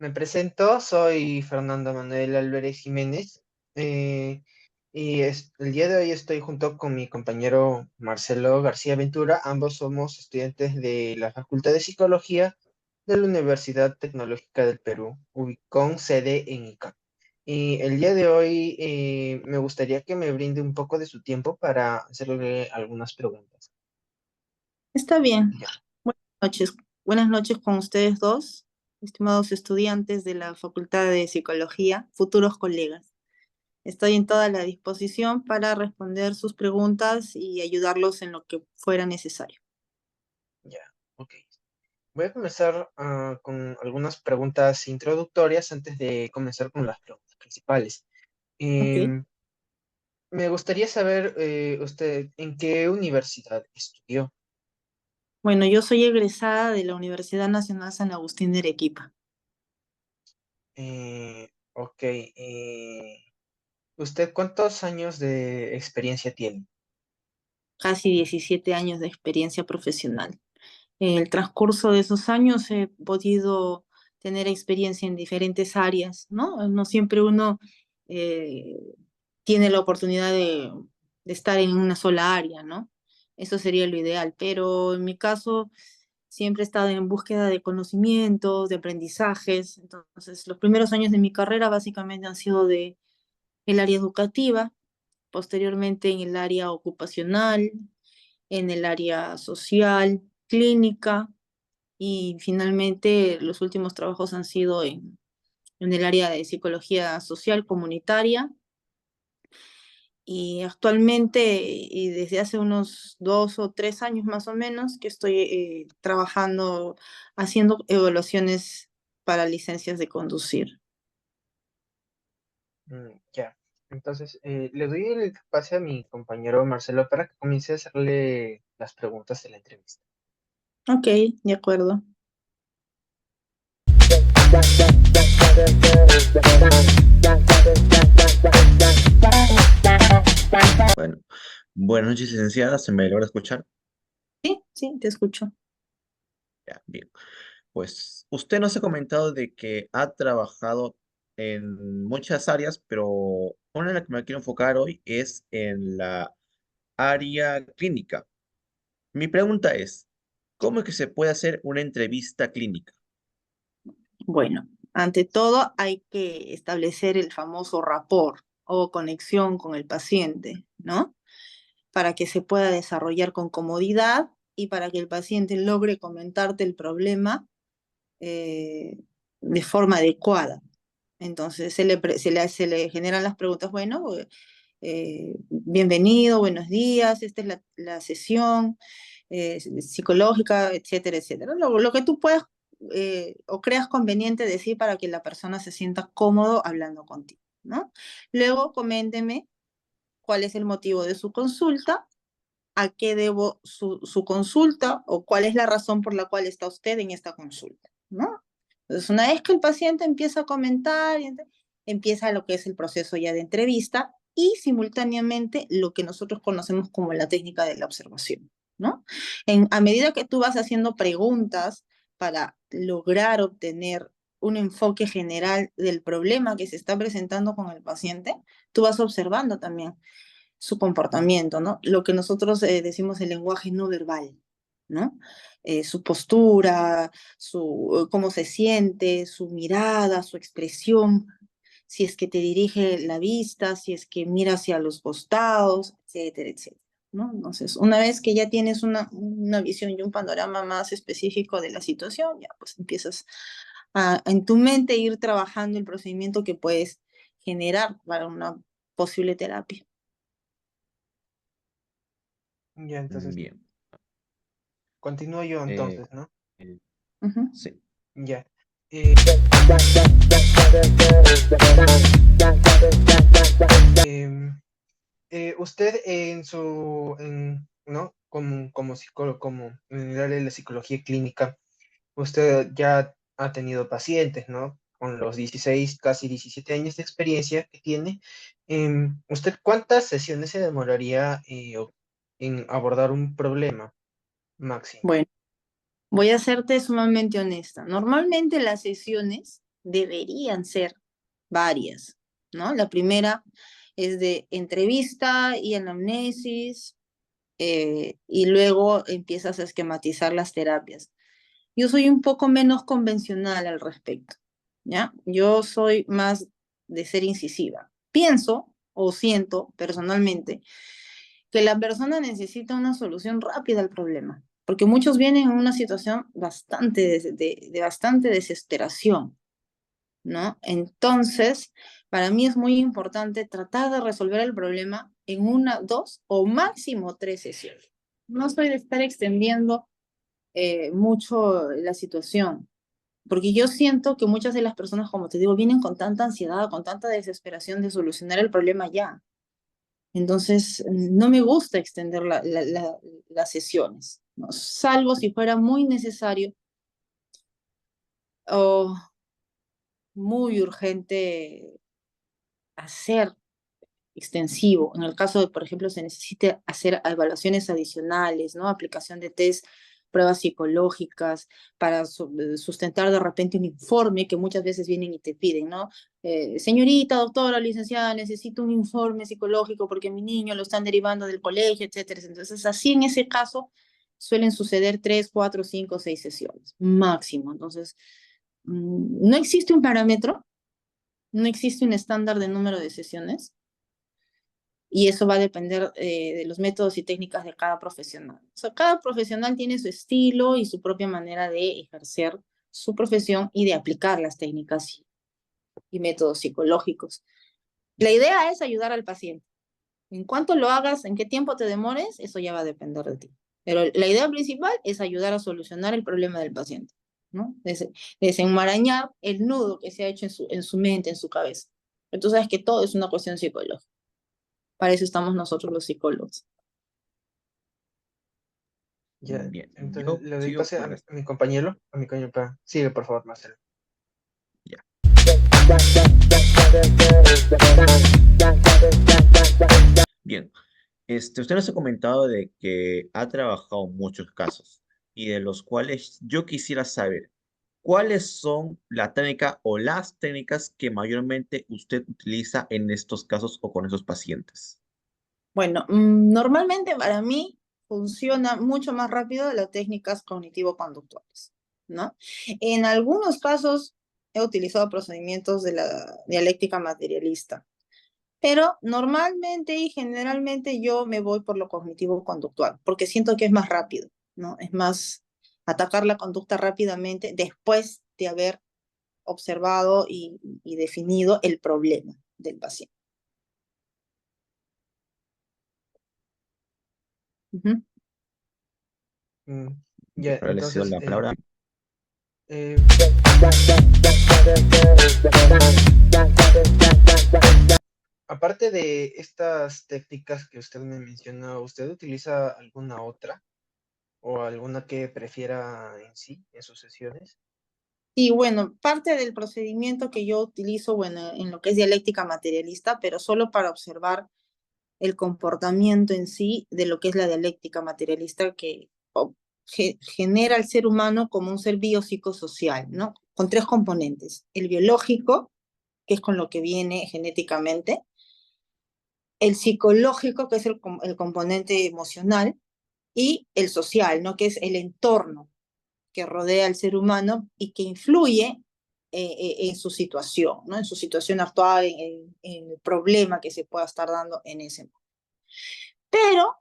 Me presento, soy Fernando Manuel Álvarez Jiménez eh, el día de hoy estoy junto con mi compañero Marcelo García Ventura. Ambos somos estudiantes de la Facultad de Psicología de la Universidad Tecnológica del Perú, con sede en Ica. Y el día de hoy me gustaría que me brinde un poco de su tiempo para hacerle algunas preguntas. Está bien. Ya. Buenas noches. Buenas noches con ustedes dos, estimados estudiantes de la Facultad de Psicología, futuros colegas. Estoy en toda la disposición para responder sus preguntas y ayudarlos en lo que fuera necesario. Ya, ok. Voy a comenzar con algunas preguntas introductorias antes de comenzar con las preguntas principales. Ok. Em, Me gustaría saber, usted, ¿en qué universidad estudió? Bueno, yo soy egresada de la Universidad Nacional San Agustín de Arequipa. Ok. ¿Usted cuántos años de experiencia tiene? Casi 17 años de experiencia profesional. En el transcurso de esos años he podido tener experiencia en diferentes áreas, ¿no? No siempre uno eh, tiene la oportunidad de estar en una sola área, ¿no? Eso sería lo ideal, pero en mi caso siempre he estado en búsqueda de conocimientos, de aprendizajes. Entonces, los primeros años de mi carrera básicamente han sido de el área educativa, posteriormente en el área ocupacional, en el área social, clínica, y finalmente los últimos trabajos han sido en el área de psicología social comunitaria. Y actualmente, y desde hace unos 2 o 3 años más o menos, que estoy trabajando, haciendo evaluaciones para licencias de conducir. Ya. Entonces, le doy el pase a mi compañero Marcelo para que comience a hacerle las preguntas de la entrevista. Ok, de acuerdo. Bueno, buenas noches, licenciada. ¿Se me logra escuchar? Sí, sí, te escucho. Ya, bien. Pues usted nos ha comentado de que ha trabajado en muchas áreas, pero una en la que me quiero enfocar hoy es en la área clínica. Mi pregunta es, ¿cómo es que se puede hacer una entrevista clínica? Bueno, ante todo hay que establecer el famoso rapport o conexión con el paciente, ¿no? Para que se pueda desarrollar con comodidad y para que el paciente logre comentarte el problema de forma adecuada. Entonces se le generan las preguntas, bueno, bienvenido, buenos días, esta es la sesión psicológica, etcétera, etcétera. Lo que tú puedas o creas conveniente decir para que la persona se sienta cómodo hablando contigo, ¿no? Luego coménteme cuál es el motivo de su consulta, a qué debo su consulta o cuál es la razón por la cual está usted en esta consulta, ¿no? Entonces, una vez que el paciente empieza a comentar, empieza lo que es el proceso ya de entrevista y simultáneamente lo que nosotros conocemos como la técnica de la observación, ¿no? A medida que tú vas haciendo preguntas para lograr obtener un enfoque general del problema que se está presentando con el paciente, tú vas observando también su comportamiento, ¿no? Lo que nosotros decimos el lenguaje no verbal, ¿no? Su postura, cómo se siente, su mirada, su expresión, si es que te dirige la vista, si es que mira hacia los costados, etcétera, etcétera, ¿no? Entonces, una vez que ya tienes una visión y un panorama más específico de la situación, ya pues empiezas en tu mente ir trabajando el procedimiento que puedes generar para una posible terapia. Ya, entonces, Bien. continúo yo Eh, entonces, ¿no? eh, Ujú. sí. Ya. Em, Usted ¿no? Como psicólogo, como en el área de la psicología clínica, usted ya ha tenido pacientes, ¿no? Con los 16 casi 17 años de experiencia que tiene. ¿Usted cuántas sesiones se demoraría en abordar un problema máximo? Bueno, voy a serte sumamente honesta. Normalmente las sesiones deberían ser varias, ¿no? La primera es de entrevista y anamnesis, y luego empiezas a esquematizar las terapias. Yo soy un poco menos convencional al respecto, ¿ya? Yo soy más de ser incisiva. Pienso o siento personalmente que la persona necesita una solución rápida al problema, porque muchos vienen en una situación bastante de bastante desesperación, ¿no? Entonces, para mí es muy importante tratar de resolver el problema en una, dos o máximo tres sesiones. No soy de estar extendiendo mucho la situación, porque yo siento que muchas de las personas, como te digo, vienen con tanta ansiedad, con tanta desesperación de solucionar el problema ya. Entonces, no me gusta extender las sesiones, ¿no? Salvo si fuera muy necesario o muy urgente hacer extensivo. En el caso de, por ejemplo, se necesite hacer evaluaciones adicionales, ¿no? Aplicación de test, pruebas psicológicas, para sustentar de repente un informe que muchas veces vienen y te piden, ¿no? Señorita, doctora, licenciada, necesito un informe psicológico porque mi niño lo están derivando del colegio, etcétera. Entonces, así en ese caso suelen suceder 3, 4, 5, 6 sesiones, máximo. Entonces, no existe un parámetro, no existe un estándar de número de sesiones, y eso va a depender de los métodos y técnicas de cada profesional. O sea, cada profesional tiene su estilo y su propia manera de ejercer su profesión y de aplicar las técnicas y métodos psicológicos. La idea es ayudar al paciente. En cuánto lo hagas, en qué tiempo te demores, eso ya va a depender de ti. Pero la idea principal es ayudar a solucionar el problema del paciente, ¿no? Desenmarañar el nudo que se ha hecho en su mente, en su cabeza. Entonces, sabes que todo es una cuestión psicológica. Para eso estamos nosotros los psicólogos. Ya, Bien, entonces yo le doy sigo pase con esto. a mi compañero, Sigue, por favor, Marcelo. Ya. Bien, usted nos ha comentado de que ha trabajado muchos casos y de los cuales yo quisiera saber cuáles son la técnica o las técnicas que mayormente usted utiliza en estos casos o con esos pacientes. Bueno, normalmente para mí funciona mucho más rápido las técnicas cognitivo-conductuales, ¿no? En algunos casos he utilizado procedimientos de la dialéctica materialista, pero normalmente y generalmente yo me voy por lo cognitivo-conductual, porque siento que es más rápido, ¿no? Es más atacar la conducta rápidamente después de haber observado y definido el problema del paciente. Ujú. Mm, ya, Ahora le cedo entonces, la palabra. eh, aparte de estas técnicas que usted me mencionó, ¿usted utiliza alguna otra o alguna que prefiera en sí, en sus sesiones? Y bueno, parte del procedimiento que yo utilizo, bueno, en lo que es dialéctica materialista, pero solo para observar el comportamiento en sí de lo que es la dialéctica materialista que genera al ser humano como un ser biopsicosocial, ¿no? Con tres componentes: el biológico, que es con lo que viene genéticamente; el psicológico, que es el componente emocional; y el social, ¿no? Que es el entorno que rodea al ser humano y que influye en su situación, ¿no? En su situación actual, en el problema que se pueda estar dando en ese momento. Pero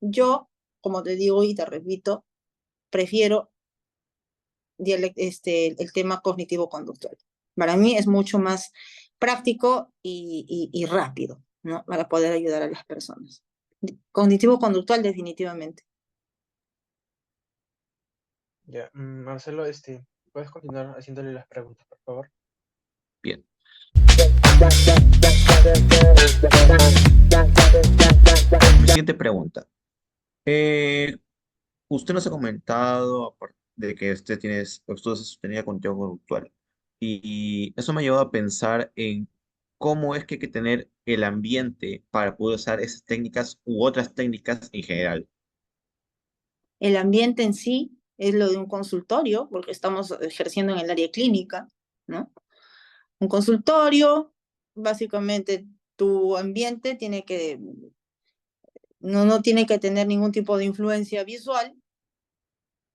yo, como te digo y te repito, prefiero el tema cognitivo-conductual. Para mí es mucho más práctico y rápido, ¿no? Para poder ayudar a las personas. Cognitivo-conductual definitivamente. Ya, Marcelo, ¿puedes continuar haciéndole las preguntas, por favor? Bien. Mi siguiente pregunta. Eh, Usted nos ha comentado aparte de que usted tenía contenido conductual y eso me ha llevado a pensar en cómo es que hay que tener el ambiente para poder usar esas técnicas u otras técnicas en general. El ambiente en sí es lo de un consultorio, porque estamos ejerciendo en el área clínica, ¿no? Un consultorio, básicamente tu ambiente no tiene que tener ningún tipo de influencia visual,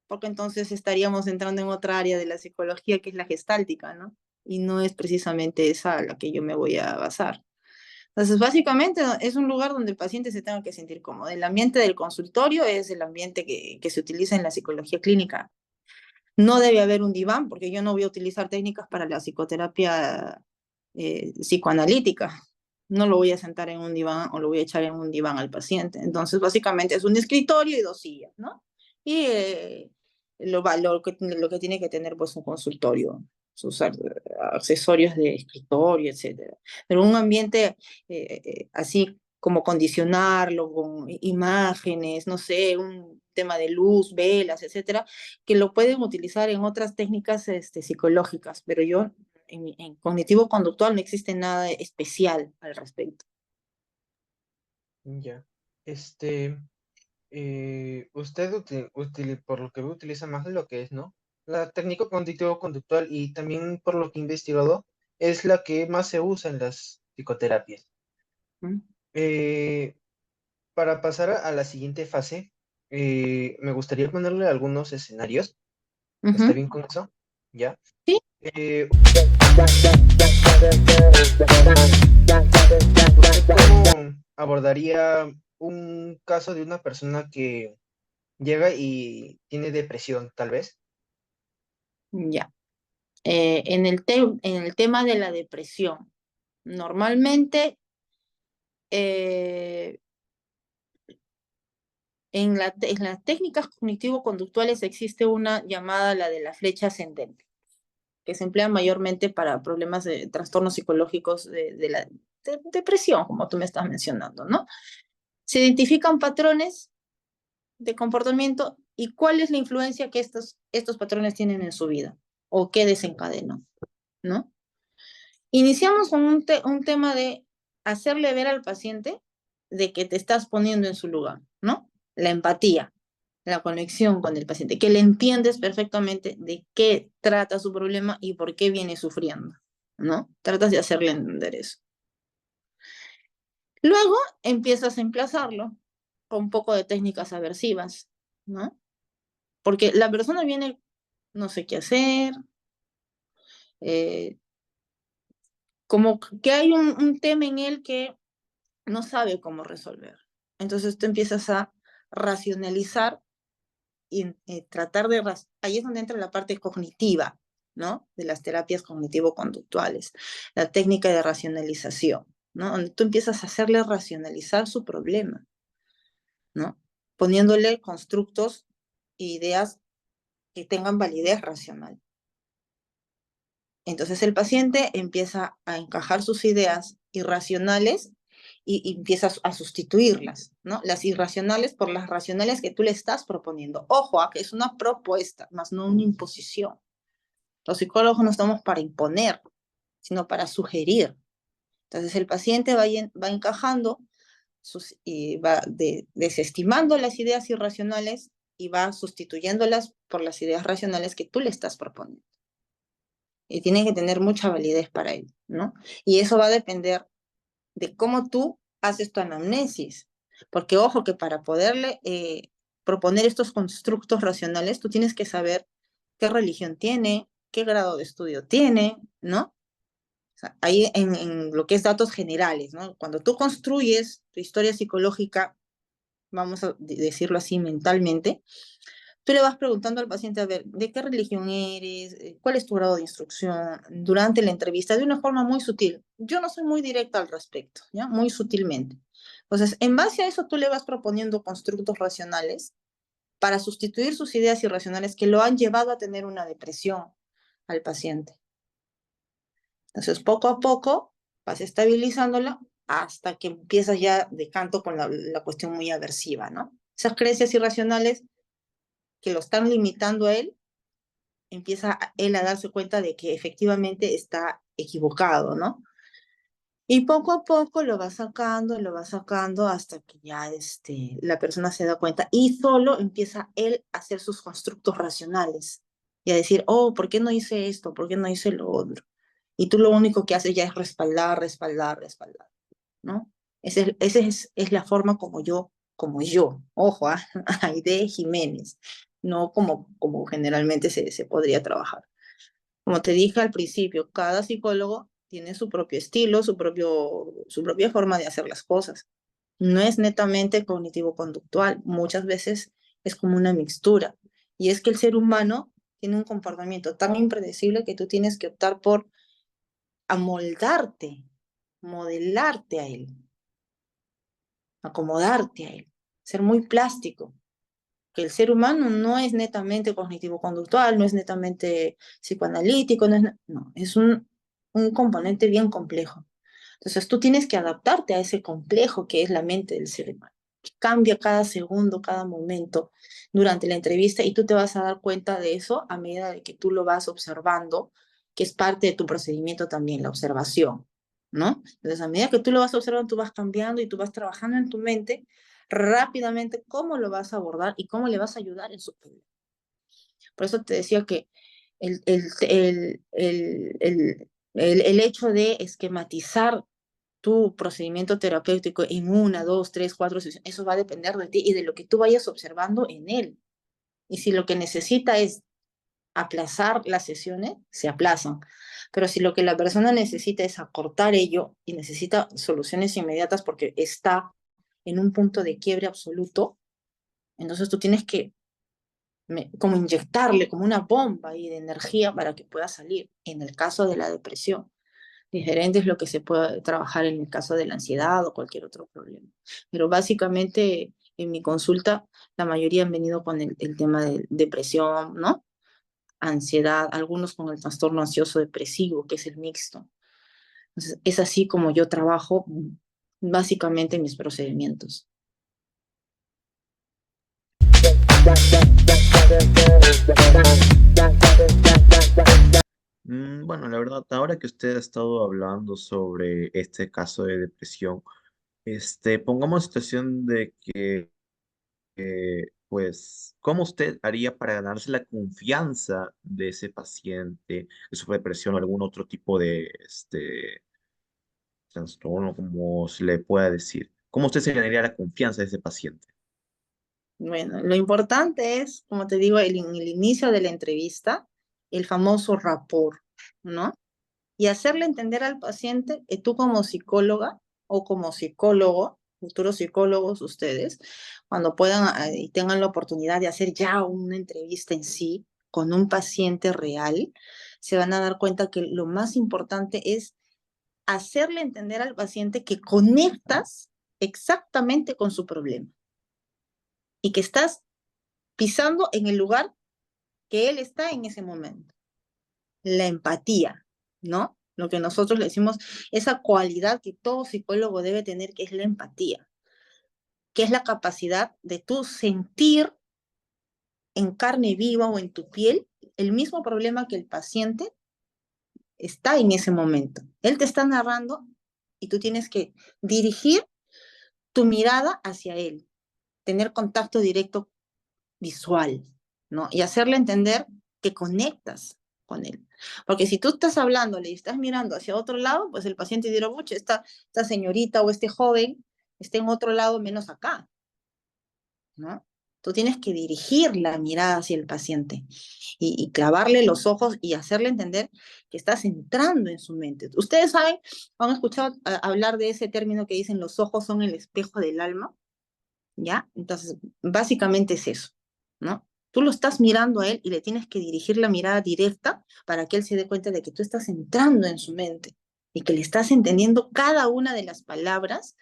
porque entonces estaríamos entrando en otra área de la psicología que es la gestáltica, ¿no? Y no es precisamente esa a la que yo me voy a basar. Entonces, básicamente es un lugar donde el paciente se tenga que sentir cómodo. El ambiente del consultorio es el ambiente que se utiliza en la psicología clínica. No debe haber un diván, porque yo no voy a utilizar técnicas para la psicoterapia psicoanalítica. No lo voy a sentar en un diván o lo voy a echar en un diván al paciente. Entonces, básicamente es un escritorio y 2 sillas, ¿no? Y lo que tiene que tener pues un consultorio, sus accesorios de escritorio, etcétera. Pero un ambiente así como condicionarlo con imágenes, no sé, un tema de luz, velas, etcétera, que lo pueden utilizar en otras técnicas psicológicas, pero yo en cognitivo-conductual no existe nada especial al respecto. Ya. Usted, por lo que veo, utiliza más de lo que es, ¿no? La técnica cognitivo-conductual y también por lo que he investigado, es la que más se usa en las psicoterapias. ¿Mm? Eh, para pasar a la siguiente fase, me gustaría ponerle algunos escenarios. ¿Está Ujú. bien con eso? ¿Ya? Sí. Eh, ¿Usted cómo abordaría un caso de una persona que llega y tiene depresión, tal vez? Ya. En el tema de la depresión, normalmente eh, en las técnicas cognitivo-conductuales existe una llamada la de la flecha ascendente, que se emplea mayormente para problemas de trastornos psicológicos de la depresión, como tú me estás mencionando, ¿no? Se identifican patrones de comportamiento y cuál es la influencia que estos patrones tienen en su vida o qué desencadenó, ¿no? Iniciamos con un tema de hacerle ver al paciente de que te estás poniendo en su lugar, ¿no? La empatía, la conexión con el paciente, que le entiendes perfectamente de qué trata su problema y por qué viene sufriendo, ¿no? Tratas de hacerle entender eso. Luego empiezas a emplazarlo con un poco de técnicas aversivas, ¿no? Porque la persona viene, no sé qué hacer, eh, como que hay un tema en él que no sabe cómo resolver. Entonces tú empiezas a racionalizar y tratar de... Ahí es donde entra la parte cognitiva, ¿no? De las terapias cognitivo-conductuales, la técnica de racionalización, ¿no? Donde tú empiezas a hacerle racionalizar su problema, ¿no? Poniéndole constructos e ideas que tengan validez racional. Entonces el paciente empieza a encajar sus ideas irracionales y empieza a sustituirlas, ¿no? Las irracionales por las racionales que tú le estás proponiendo. Ojo, que es una propuesta, más no una imposición. Los psicólogos no estamos para imponer, sino para sugerir. Entonces el paciente va encajando y va desestimando las ideas irracionales y va sustituyéndolas por las ideas racionales que tú le estás proponiendo. Y tiene que tener mucha validez para ello, ¿no? Y eso va a depender de cómo tú haces tu anamnesis. Porque ojo que para poderle proponer estos constructos racionales, tú tienes que saber qué religión tiene, qué grado de estudio tiene, ¿no? O sea, ahí en lo que es datos generales, ¿no? Cuando tú construyes tu historia psicológica, vamos a decirlo así mentalmente, tú le vas preguntando al paciente, a ver, ¿de qué religión eres? ¿Cuál es tu grado de instrucción? Durante la entrevista, de una forma muy sutil. Yo no soy muy directa al respecto, ¿ya? Muy sutilmente. Entonces, en base a eso, tú le vas proponiendo constructos racionales para sustituir sus ideas irracionales que lo han llevado a tener una depresión al paciente. Entonces, poco a poco, vas estabilizándola hasta que empiezas ya de canto con la cuestión muy aversiva, ¿no? Esas creencias irracionales que lo están limitando a él, empieza él a darse cuenta de que efectivamente está equivocado, ¿no? Y poco a poco lo va sacando hasta que ya la persona se da cuenta y solo empieza él a hacer sus constructos racionales, y a decir, oh, ¿por qué no hice esto? ¿Por qué no hice lo otro? Y tú lo único que haces ya es respaldar, respaldar, respaldar, ¿no? Esa es la forma como yo, ojo, Aide Jiménez, no como generalmente se podría trabajar. Como te dije al principio, cada psicólogo tiene su propio estilo, su propia forma de hacer las cosas. No es netamente cognitivo-conductual, muchas veces es como una mixtura. Y es que el ser humano tiene un comportamiento tan impredecible que tú tienes que optar por amoldarte, modelarte a él, acomodarte a él, ser muy plástico. Que el ser humano no es netamente cognitivo-conductual, no es netamente psicoanalítico, no, es un componente bien complejo. Entonces tú tienes que adaptarte a ese complejo que es la mente del ser humano, que cambia cada segundo, cada momento durante la entrevista y tú te vas a dar cuenta de eso a medida de que tú lo vas observando, que es parte de tu procedimiento también, la observación, ¿no? Entonces a medida que tú lo vas observando, tú vas cambiando y tú vas trabajando en tu mente rápidamente cómo lo vas a abordar y cómo le vas a ayudar en su problema. Por eso te decía que el, el, el, el, el hecho de esquematizar tu procedimiento terapéutico en una, dos, tres, cuatro sesiones, eso va a depender de ti y de lo que tú vayas observando en él. Y si lo que necesita es aplazar las sesiones, se aplazan. Pero si lo que la persona necesita es acortar ello y necesita soluciones inmediatas porque está en un punto de quiebre absoluto, entonces tú tienes que como inyectarle como una bomba ahí de energía para que pueda salir. En el caso de la depresión, diferente es lo que se puede trabajar en el caso de la ansiedad o cualquier otro problema. Pero básicamente en mi consulta la mayoría han venido con el tema de depresión, ¿no? Ansiedad, algunos con el trastorno ansioso depresivo, que es el mixto. Entonces, es así como yo trabajo básicamente mis procedimientos. Bueno, la verdad, ahora que usted ha estado hablando sobre este caso de depresión, pongamos situación de que, pues, ¿cómo usted haría para ganarse la confianza de ese paciente que sufre depresión o algún otro tipo de, trastorno, como se le pueda decir? ¿Cómo usted se ganaría la confianza de ese paciente? Bueno, lo importante es, como te digo, en el inicio de la entrevista, el famoso rapport, ¿no? Y hacerle entender al paciente que tú como psicóloga o como psicólogo, futuros psicólogos ustedes, cuando puedan y tengan la oportunidad de hacer ya una entrevista en sí con un paciente real, se van a dar cuenta que lo más importante es hacerle entender al paciente que conectas exactamente con su problema y que estás pisando en el lugar que él está en ese momento. La empatía, ¿no? Lo que nosotros le decimos, esa cualidad que todo psicólogo debe tener, que es la empatía, que es la capacidad de tú sentir en carne viva o en tu piel el mismo problema que el paciente está en ese momento. Él te está narrando y tú tienes que dirigir tu mirada hacia él, tener contacto directo visual, ¿no? Y hacerle entender que conectas con él. Porque si tú estás hablándole y estás mirando hacia otro lado, pues el paciente dirá, mucho, esta señorita o este joven está en otro lado menos acá, ¿no? Tú tienes que dirigir la mirada hacia el paciente y clavarle los ojos y hacerle entender que estás entrando en su mente. Ustedes saben, han escuchado hablar de ese término que dicen los ojos son el espejo del alma. ¿Ya? Entonces, básicamente es eso, ¿no? Tú lo estás mirando a él y le tienes que dirigir la mirada directa para que él se dé cuenta de que tú estás entrando en su mente y que le estás entendiendo cada una de las palabras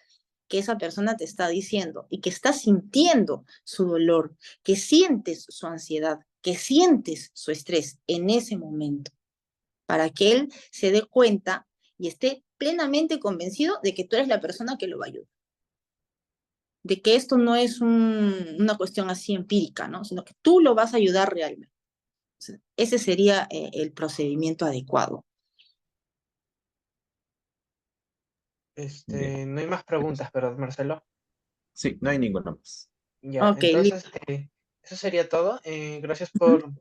que esa persona te está diciendo y que estás sintiendo su dolor, que sientes su ansiedad, que sientes su estrés en ese momento, para que él se dé cuenta y esté plenamente convencido de que tú eres la persona que lo va a ayudar, de que esto no es una cuestión así empírica, ¿no? Sino que tú lo vas a ayudar realmente. O sea, ese sería el procedimiento adecuado. Bien. No hay más preguntas, ¿verdad, Marcelo? Sí, no hay ninguna más. Ya, Ok, entonces, eso sería todo. Gracias listo.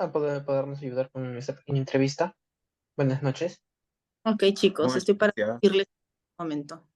a podernos ayudar con esta pequeña entrevista. Buenas noches. Ok, chicos, Muchas estoy para gracias. decirles un momento.